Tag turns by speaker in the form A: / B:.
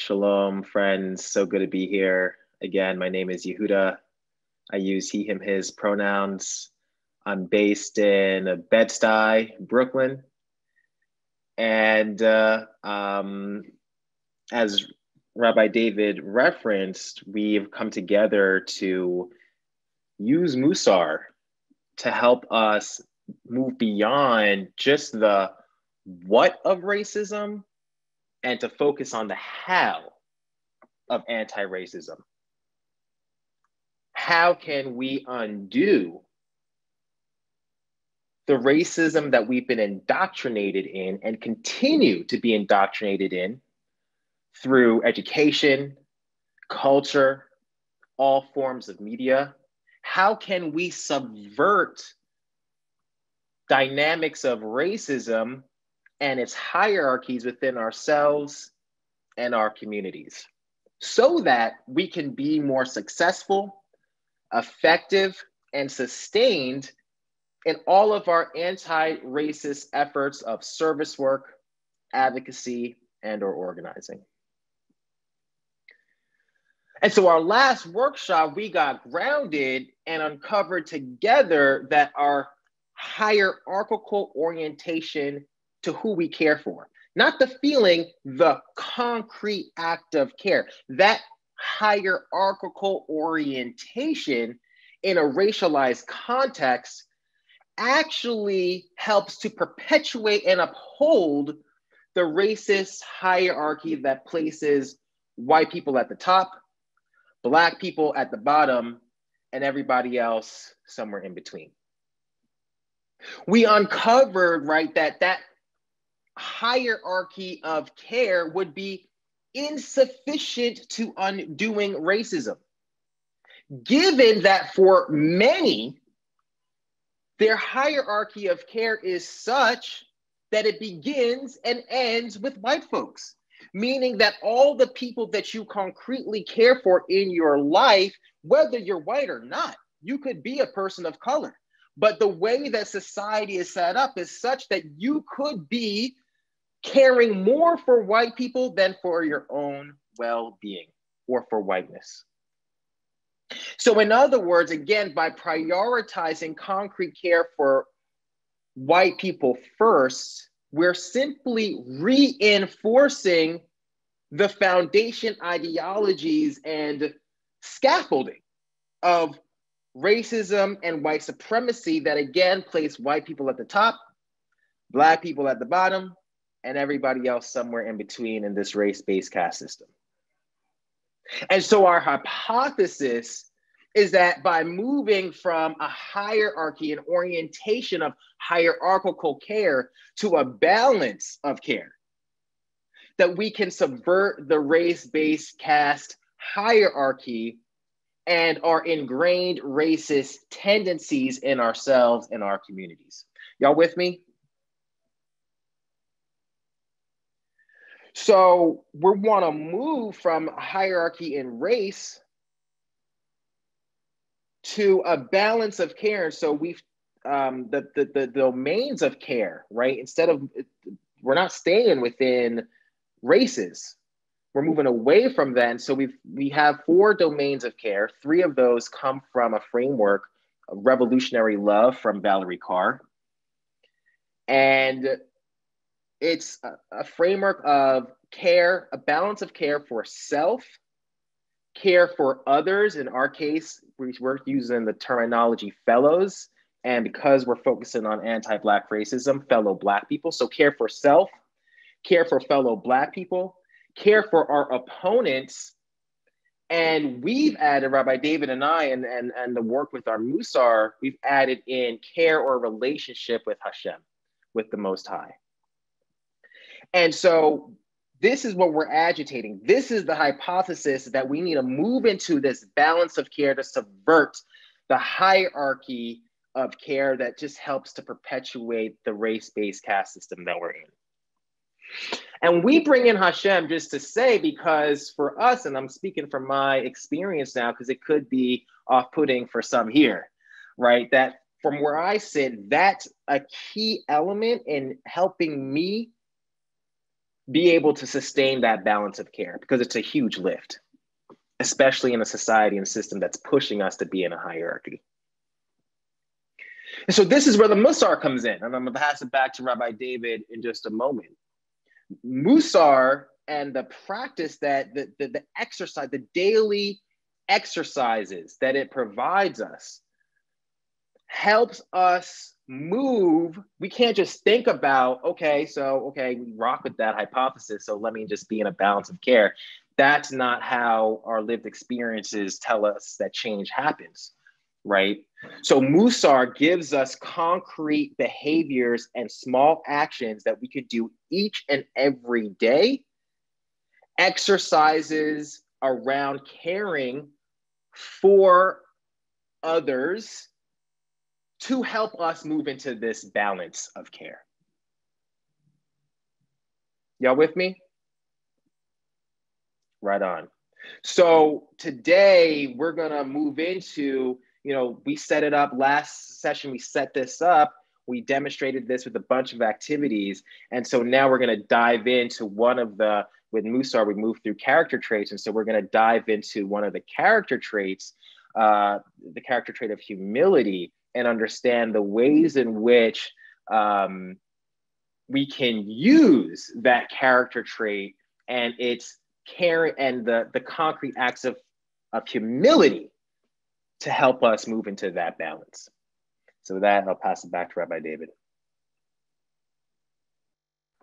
A: Shalom, friends. So good to be here. Again, my name is Yehudah. I use he, him, his pronouns. I'm based in Bed-Stuy, Brooklyn. And as Rabbi David referenced, we've come together to use Mussar to help us move beyond just the what of racism and to focus on the how of anti-racism. How can we undo the racism that we've been indoctrinated in and continue to be indoctrinated in through education, culture, all forms of media? How can we subvert dynamics of racism and its hierarchies within ourselves and our communities so that we can be more successful, effective, and sustained in all of our anti-racist efforts of service work, advocacy, and/or organizing? And so our last workshop, we got grounded and uncovered together that our hierarchical orientation to who we care for, not the feeling, the concrete act of care, that hierarchical orientation in a racialized context actually helps to perpetuate and uphold the racist hierarchy that places white people at the top, Black people at the bottom, and everybody else somewhere in between. We uncovered, right, that hierarchy of care would be insufficient to undoing racism, given that for many, their hierarchy of care is such that it begins and ends with white folks, meaning that all the people that you concretely care for in your life, whether you're white or not, you could be a person of color. But the way that society is set up is such that you could be caring more for white people than for your own well-being or for whiteness. So in other words, again, by prioritizing concrete care for white people first, we're simply reinforcing the foundation ideologies and scaffolding of racism and white supremacy that again place white people at the top, Black people at the bottom, and everybody else somewhere in between in this race-based caste system. And so our hypothesis is that by moving from a hierarchy and orientation of hierarchical care to a balance of care, that we can subvert the race-based caste hierarchy and our ingrained racist tendencies in ourselves and our communities. Y'all with me? So we want to move from hierarchy and race to a balance of care. And so we've the domains of care, right? Instead of, we're not staying within races. We're moving away from that. And so we have 4 domains of care. 3 of those come from a framework of revolutionary love from Valerie Carr. And it's a framework of care, a balance of care for self, care for others. In our case, we're using the terminology fellows. And because we're focusing on anti-Black racism, fellow Black people. So care for self, care for fellow Black people, care for our opponents. And we've added, Rabbi David and I, and the work with our Mussar, we've added in care or relationship with Hashem, with the Most High. And so this is what we're agitating. This is the hypothesis that we need to move into this balance of care to subvert the hierarchy of care that just helps to perpetuate the race-based caste system that we're in. And we bring in Hashem just to say, because for us, and I'm speaking from my experience now, because it could be off-putting for some here, right? That from where I sit, that's a key element in helping me be able to sustain that balance of care, because it's a huge lift, especially in a society and system that's pushing us to be in a hierarchy. And so this is where the Mussar comes in. And I'm going to pass it back to Rabbi David in just a moment. Mussar and the practice that the exercise, the daily exercises that it provides us, helps us move. We can't just think about, okay, we rock with that hypothesis, so let me just be in a balance of care. That's not how our lived experiences tell us that change happens, right? So Mussar gives us concrete behaviors and small actions that we could do each and every day, exercises around caring for others to help us move into this balance of care. Y'all with me? Right on. So today we're gonna move into, we set it up last session, we set this up, we demonstrated this with a bunch of activities. And so now we're gonna dive into with Mussar, we moved through character traits. And so we're gonna dive into one of the character traits, the character trait of humility, and understand the ways in which we can use that character trait and its care and the concrete acts of humility to help us move into that balance. So with that, I'll pass it back to Rabbi David.